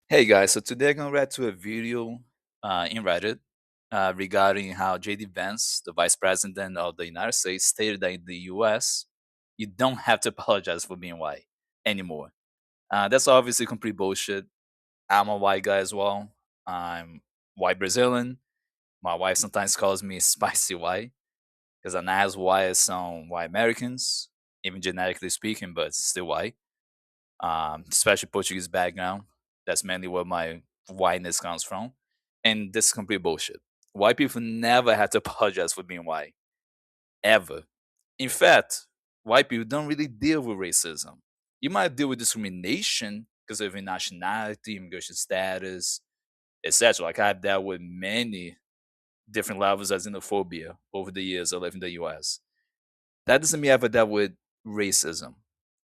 Hey guys, so today I'm gonna react to a video in Reddit regarding how JD Vance, the Vice President of the United States, stated that in the US, you don't have to apologize for being white anymore. That's obviously complete bullshit. I'm a white guy as well. I'm white Brazilian. My wife sometimes calls me spicy white because I'm not as white as some white Americans, even genetically speaking, but still white. Especially Portuguese background. That's mainly where my whiteness comes from. And this is complete bullshit. White people never had to apologize for being white, ever. In fact, white people don't really deal with racism. You might deal with discrimination because of your nationality, immigration status, etc. Like I've dealt with many different levels of xenophobia over the years I live in the US. That doesn't mean I ever dealt with racism.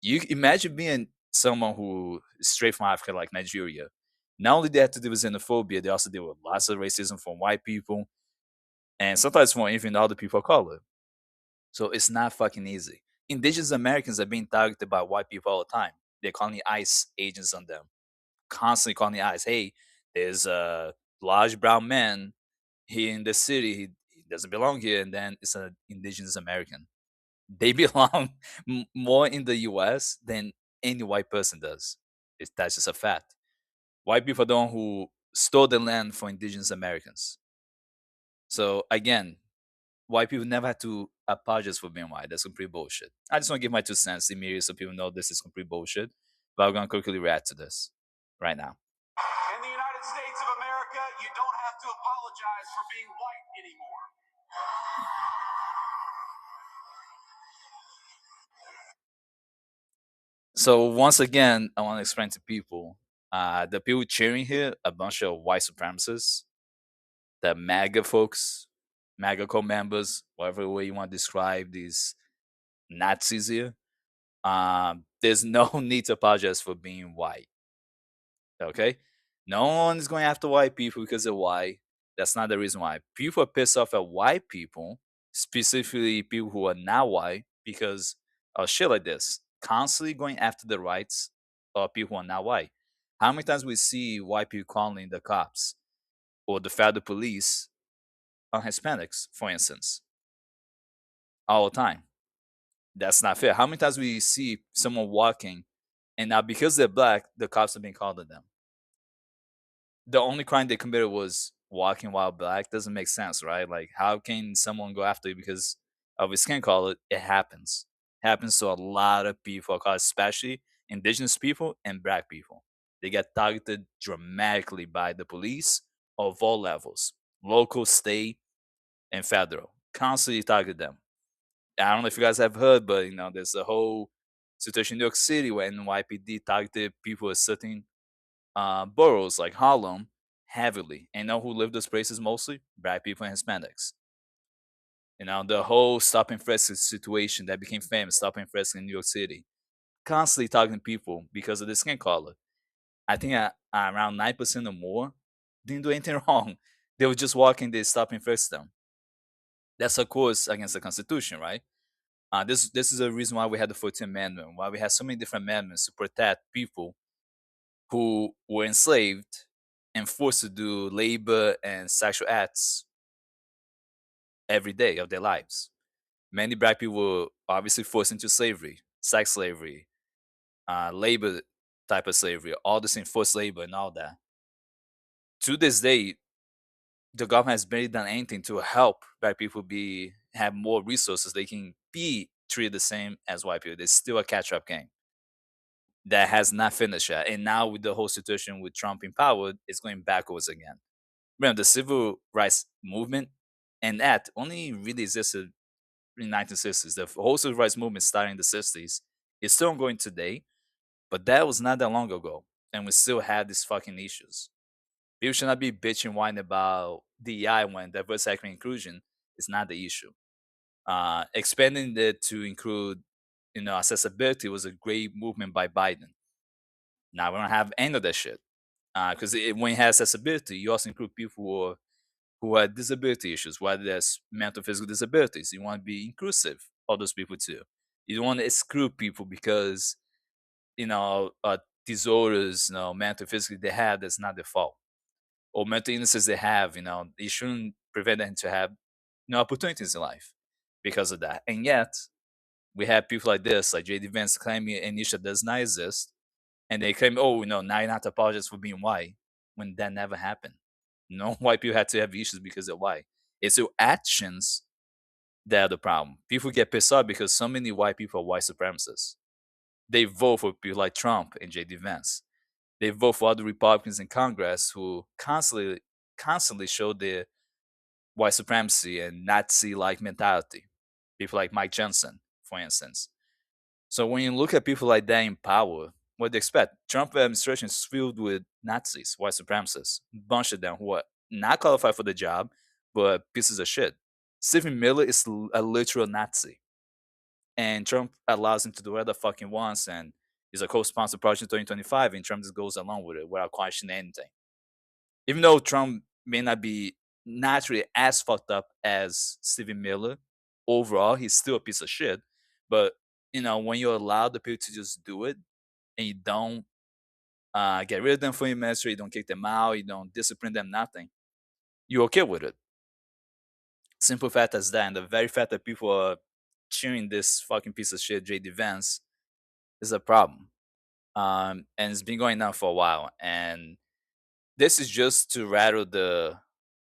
You imagine being someone who is straight from Africa, like Nigeria. Not only they have to deal with xenophobia, they also deal with lots of racism from white people and sometimes from even other people of color. So it's not fucking easy. Indigenous Americans are being targeted by white people all the time. They're calling ICE agents on them, constantly calling the ICE. Hey, there's a large brown man here in the city. He doesn't belong here, and then it's an indigenous American. They belong more in the US than any white person does. That's just a fact. White people are the one who stole the land for indigenous Americans. So again, white people never had to apologize for being white. That's complete bullshit. I just want to give my 2 cents immediately so people know this is complete bullshit. But I'm gonna quickly react to this right now. In the United States of America, you don't have to apologize for being white anymore. So once again, I want to explain to people, the people cheering here, a bunch of white supremacists, the MAGA folks, MAGA co-members, whatever way you want to describe these Nazis here. There's no need to apologize for being white. Okay, no one is going after white people because they're white. That's not the reason why. People are pissed off at white people, specifically people who are not white, because of shit like this. Constantly going after the rights of people who are not white. How many times we see white people calling the cops or the federal police on Hispanics, for instance, all the time? That's not fair. How many times we see someone walking and now because they're black, the cops are being called on them? The only crime they committed was walking while black. Doesn't make sense, right? Like, how can someone go after you because of his skin color? It happens. Happens to a lot of people, especially indigenous people and black people. They get targeted dramatically by the police of all levels, local, state, and federal. Constantly target them. I don't know if you guys have heard, but there's a whole situation in New York City where NYPD targeted people at certain boroughs like Harlem heavily. And know who lived those places mostly? Black people and Hispanics. The whole stop and frisk situation that became famous, stop and frisk in New York City, constantly targeting people because of the skin color. I think around 9% or more didn't do anything wrong. They were just walking, they stop and frisk them. That's of course against the Constitution, right? This is a reason why we had the 14th Amendment, why we had so many different amendments to protect people who were enslaved and forced to do labor and sexual acts every day of their lives. Many black people were obviously forced into slavery, sex slavery, labor type of slavery, all this enforced labor and all that. To this day, the government has barely done anything to help black people be have more resources. They can be treated the same as white people. There's still a catch-up game that has not finished yet. And now with the whole situation with Trump in power, it's going backwards again. Remember, the civil rights movement and that only really existed in the 1960s. The whole civil rights movement started in the 60s. It's still ongoing today, but that was not that long ago. And we still have these fucking issues. People should not be bitching whining about DEI when diverse equity and inclusion is not the issue. Expanding it to include, accessibility was a great movement by Biden. Now we don't have any of that shit. Because when you have accessibility, you also include people who have disability issues, whether that's mental physical disabilities. You want to be inclusive of those people too. You don't want to exclude people because disorders, mental, physically they have, that's not their fault. Or mental illnesses they have, it shouldn't prevent them to have opportunities in life because of that. And yet we have people like this, like JD Vance claiming an issue that does not exist, and they claim, oh, now you have to apologize for being white, when that never happened. No white people had to have issues because they're white. It's your actions that are the problem. People get pissed off because so many white people are white supremacists. They vote for people like Trump and JD Vance. They vote for other Republicans in Congress who constantly show their white supremacy and Nazi-like mentality. People like Mike Johnson, for instance. So when you look at people like that in power, what do you expect? Trump administration is filled with Nazis, white supremacists, a bunch of them who are not qualified for the job, but pieces of shit. Stephen Miller is a literal Nazi, and Trump allows him to do whatever the fuck he wants, and he's a co-sponsor project 2025, and Trump just goes along with it without questioning anything. Even though Trump may not be naturally as fucked up as Stephen Miller, overall he's still a piece of shit. But when you allow the people to just do it, and you don't get rid of them from your ministry, you don't kick them out, you don't discipline them, nothing, you're okay with it. Simple fact as that, and the very fact that people are cheering this fucking piece of shit, JD Vance, is a problem. And it's been going on for a while, and this is just to rattle the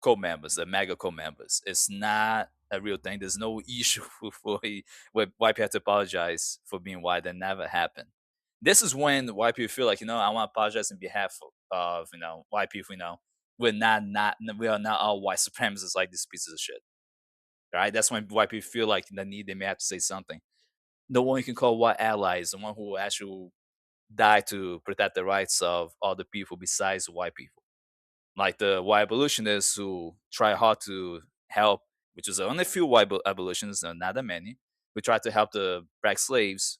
co-members, the MAGA co-members. It's not a real thing. There's no issue where white people have to apologize for being white. That never happened. This is when white people feel like, I want to apologize in behalf of white people. We are not all white supremacists like these pieces of shit. Right? That's when white people feel like the need they may have to say something. The one you can call white allies, the one who actually die to protect the rights of other people besides white people, like the white abolitionists who try hard to help, which is only a few white abolitionists, not that many, who try to help the black slaves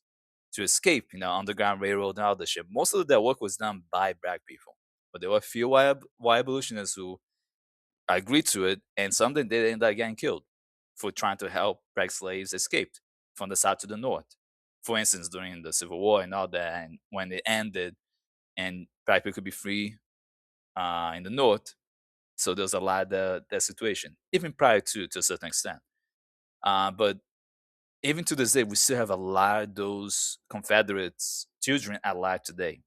to escape, Underground Railroad and all this shit. Most of their work was done by black people, but there were a few white abolitionists who agreed to it, and some of them did end up getting killed for trying to help black slaves escape from the south to the north. For instance, during the Civil War and all that, and when it ended and black people could be free in the north, so there's a lot of that situation, even prior to a certain extent. But even to this day, we still have a lot of those Confederates children alive today.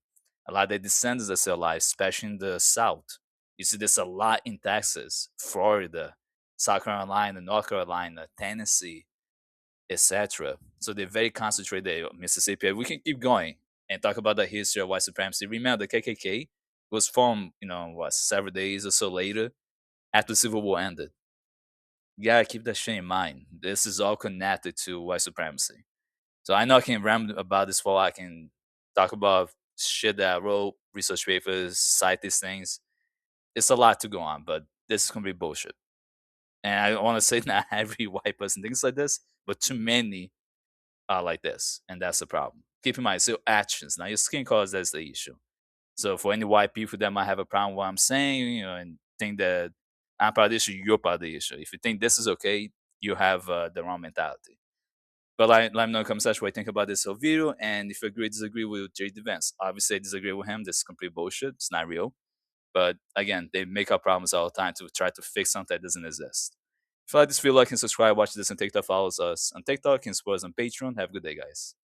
A lot of their descendants are still alive, especially in the South. You see this a lot in Texas, Florida, South Carolina, North Carolina, Tennessee, etc. So they're very concentrated there. Mississippi. We can keep going and talk about the history of white supremacy. Remember, the KKK was formed, several days or so later after the Civil War ended. You gotta keep that shit in mind. This is all connected to white supremacy. So I know I can ramble about this for I can talk about shit that I wrote, research papers, cite these things. It's a lot to go on, but this is gonna be bullshit. And I want to say not every white person thinks like this, but too many are like this, and that's the problem. Keep in mind, it's your actions, not your skin color, that's the issue. So for any white people that might have a problem with what I'm saying, and think that I'm part of the issue, you're part of the issue. If you think this is okay, you have the wrong mentality. But let me know in the comment section what you think about this whole video, and if you agree or disagree with J.D. Vance. Obviously, I disagree with him. This is complete bullshit. It's not real. But again, they make up problems all the time to try to fix something that doesn't exist. If you like this video, like and subscribe. Watch this on TikTok. Follows us on TikTok and support us on Patreon. Have a good day, guys.